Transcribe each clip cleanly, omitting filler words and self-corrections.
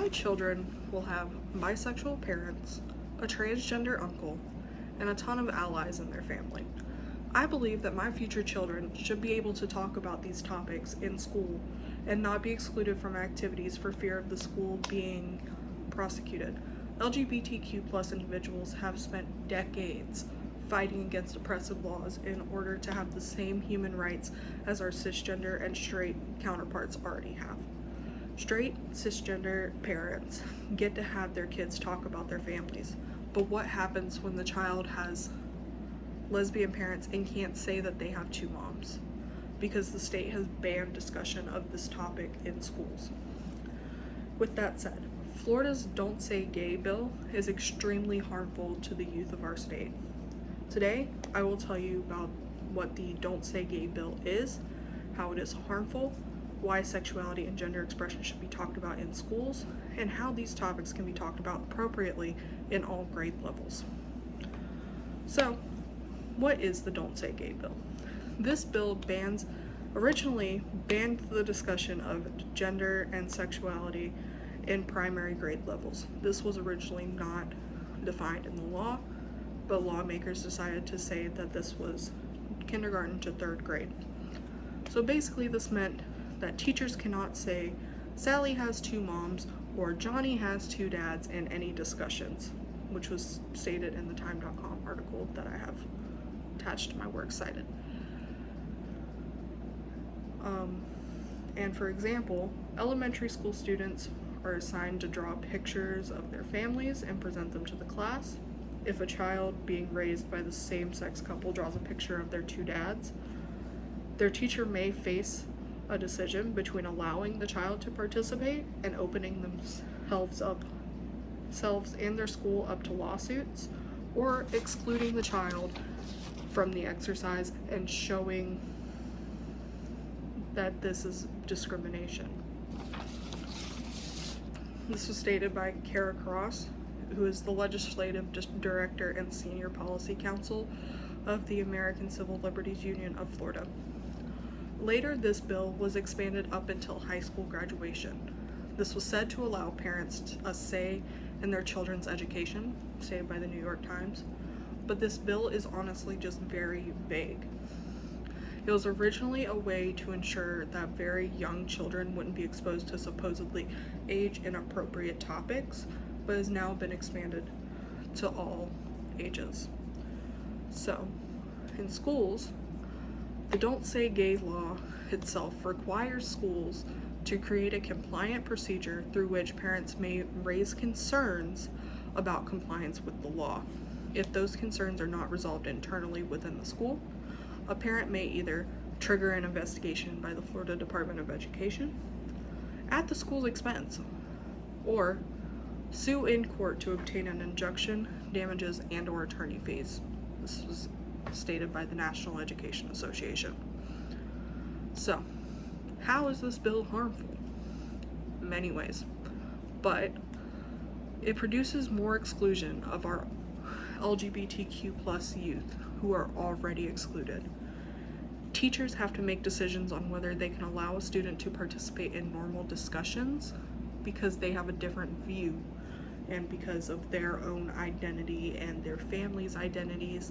My children will have bisexual parents, a transgender uncle, and a ton of allies in their family. I believe that my future children should be able to talk about these topics in school and not be excluded from activities for fear of the school being prosecuted. LGBTQ plus individuals have spent decades fighting against oppressive laws in order to have the same human rights as our cisgender and straight counterparts already have. Straight cisgender parents get to have their kids talk about their families, but what happens when the child has lesbian parents and can't say that they have two moms? Because the state has banned discussion of this topic in schools. With that said, Florida's Don't Say Gay bill is extremely harmful to the youth of our state. Today, I will tell you about what the Don't Say Gay bill is, how it is harmful, why sexuality and gender expression should be talked about in schools, and how these topics can be talked about appropriately in all grade levels. So, what is the Don't Say Gay bill? This bill originally banned the discussion of gender and sexuality in primary grade levels. This was originally not defined in the law, but lawmakers decided to say that this was kindergarten to third grade. So basically this meant that teachers cannot say Sally has two moms or Johnny has two dads in any discussions, which was stated in the time.com article that I have attached to my works cited. And for example, elementary school students are assigned to draw pictures of their families and present them to the class. If a child being raised by the same-sex couple draws a picture of their two dads, their teacher may face a decision between allowing the child to participate and opening themselves and their school up to lawsuits, or excluding the child from the exercise and showing that this is discrimination. This was stated by Kara Cross, who is the Legislative Director and Senior Policy Counsel of the American Civil Liberties Union of Florida. Later, this bill was expanded up until high school graduation. This was said to allow parents a say in their children's education, stated by the New York Times, but this bill is honestly just very vague. It was originally a way to ensure that very young children wouldn't be exposed to supposedly age-inappropriate topics, but has now been expanded to all ages. So, in schools, the Don't Say Gay law itself requires schools to create a compliant procedure through which parents may raise concerns about compliance with the law. If those concerns are not resolved internally within the school, a parent may either trigger an investigation by the Florida Department of Education at the school's expense, or sue in court to obtain an injunction, damages, and/or attorney fees. This was stated by the National Education Association. So, how is this bill harmful? In many ways, but it produces more exclusion of our LGBTQ plus youth who are already excluded. Teachers have to make decisions on whether they can allow a student to participate in normal discussions because they have a different view and because of their own identity and their family's identities.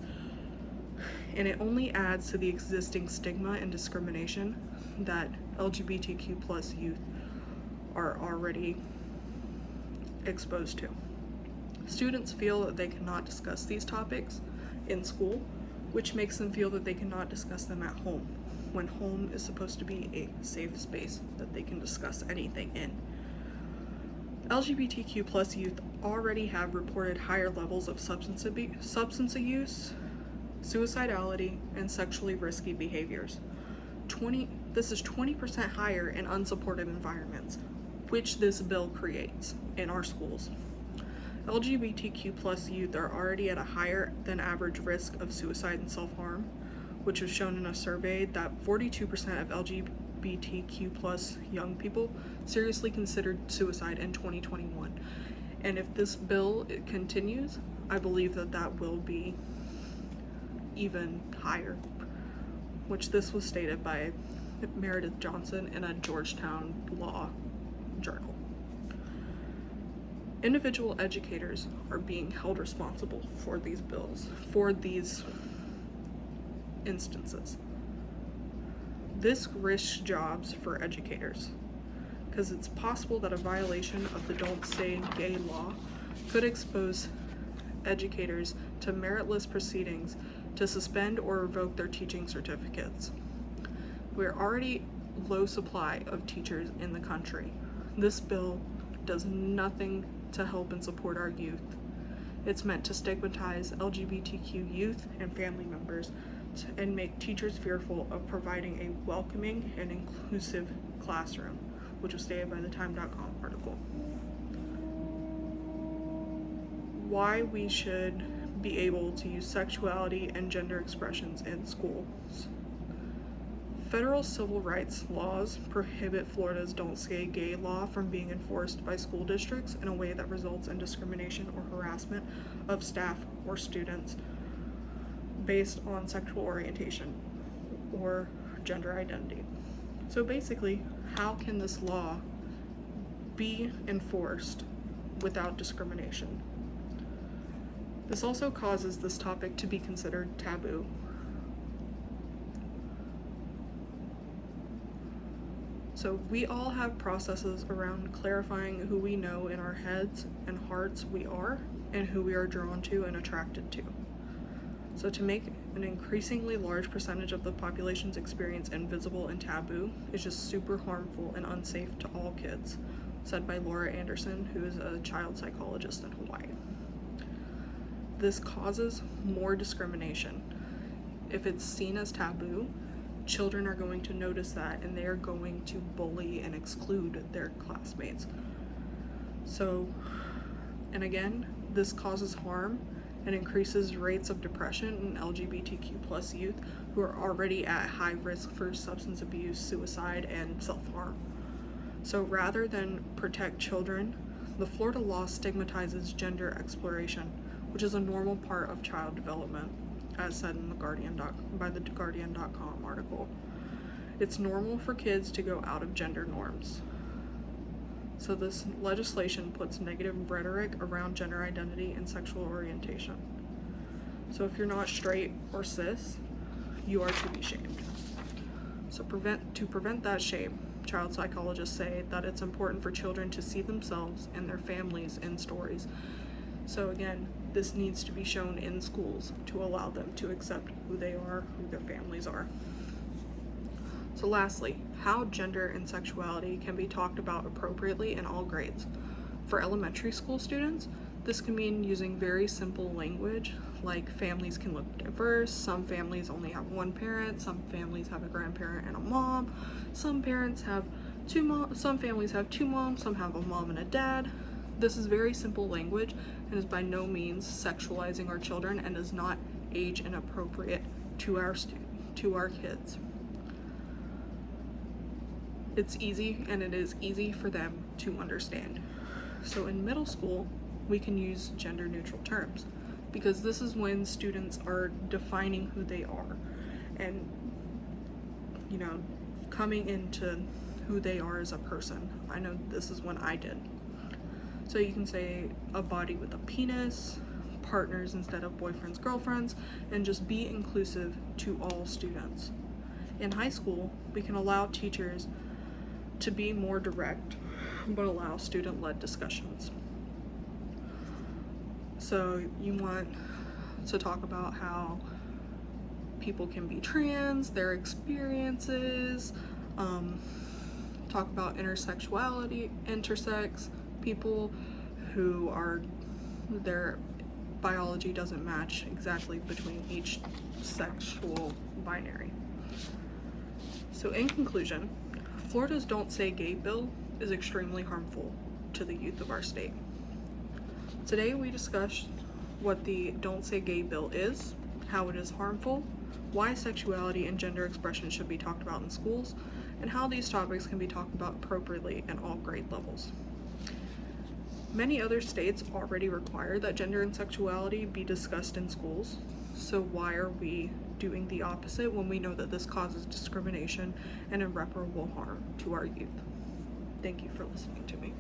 And it only adds to the existing stigma and discrimination that LGBTQ plus youth are already exposed to. Students feel that they cannot discuss these topics in school, which makes them feel that they cannot discuss them at home, when home is supposed to be a safe space that they can discuss anything in. LGBTQ plus youth already have reported higher levels of substance use, suicidality, and sexually risky behaviors. This is 20% higher in unsupported environments, which this bill creates in our schools. LGBTQ plus youth are already at a higher than average risk of suicide and self-harm, which was shown in a survey that 42% of LGBTQ plus young people seriously considered suicide in 2021. And if this bill continues, I believe that will be even higher, which this was stated by Meredith Johnson in a Georgetown Law journal. Individual educators are being held responsible for these bills, for these instances. This risks jobs for educators, because it's possible that a violation of the Don't Say Gay law could expose educators to meritless proceedings to suspend or revoke their teaching certificates. We're already low supply of teachers in the country. This bill does nothing to help and support our youth. It's meant to stigmatize LGBTQ youth and family members and make teachers fearful of providing a welcoming and inclusive classroom, which was stated by the Time.com article. Why we should be able to use sexuality and gender expressions in schools. Federal civil rights laws prohibit Florida's Don't Say Gay law from being enforced by school districts in a way that results in discrimination or harassment of staff or students based on sexual orientation or gender identity. So basically, how can this law be enforced without discrimination? This also causes this topic to be considered taboo. So we all have processes around clarifying who we know in our heads and hearts we are and who we are drawn to and attracted to. So to make an increasingly large percentage of the population's experience invisible and taboo is just super harmful and unsafe to all kids, said by Laura Anderson, who is a child psychologist in Hawaii. This causes more discrimination. If it's seen as taboo, children are going to notice that and they are going to bully and exclude their classmates. So, and again, this causes harm and increases rates of depression in LGBTQ plus youth who are already at high risk for substance abuse, suicide, and self-harm. So rather than protect children, the Florida law stigmatizes gender exploration, which is a normal part of child development, as said in by the Guardian.com article. It's normal for kids to go out of gender norms. So this legislation puts negative rhetoric around gender identity and sexual orientation. So if you're not straight or cis, you are to be shamed. So to prevent that shame, child psychologists say that it's important for children to see themselves and their families in stories. So again, this needs to be shown in schools to allow them to accept who they are, who their families are. So lastly, how gender and sexuality can be talked about appropriately in all grades. For elementary school students, this can mean using very simple language, like families can look diverse, some families only have one parent, some families have a grandparent and a mom, some families have two moms, some have a mom and a dad. This is very simple language and is by no means sexualizing our children and is not age inappropriate to our kids. It's easy, and it is easy for them to understand. So in middle school, we can use gender neutral terms because this is when students are defining who they are and, coming into who they are as a person. I know this is when I did. So you can say a body with a penis, partners instead of boyfriends, girlfriends, and just be inclusive to all students. In high school, we can allow teachers to be more direct, but allow student-led discussions. So you want to talk about how people can be trans, their experiences, talk about intersexuality, intersex people who their biology doesn't match exactly between each sexual binary. So in conclusion, Florida's Don't Say Gay bill is extremely harmful to the youth of our state. Today we discussed what the Don't Say Gay bill is, how it is harmful, why sexuality and gender expression should be talked about in schools, and how these topics can be talked about appropriately in all grade levels. Many other states already require that gender and sexuality be discussed in schools, so why are we doing the opposite when we know that this causes discrimination and irreparable harm to our youth? Thank you for listening to me.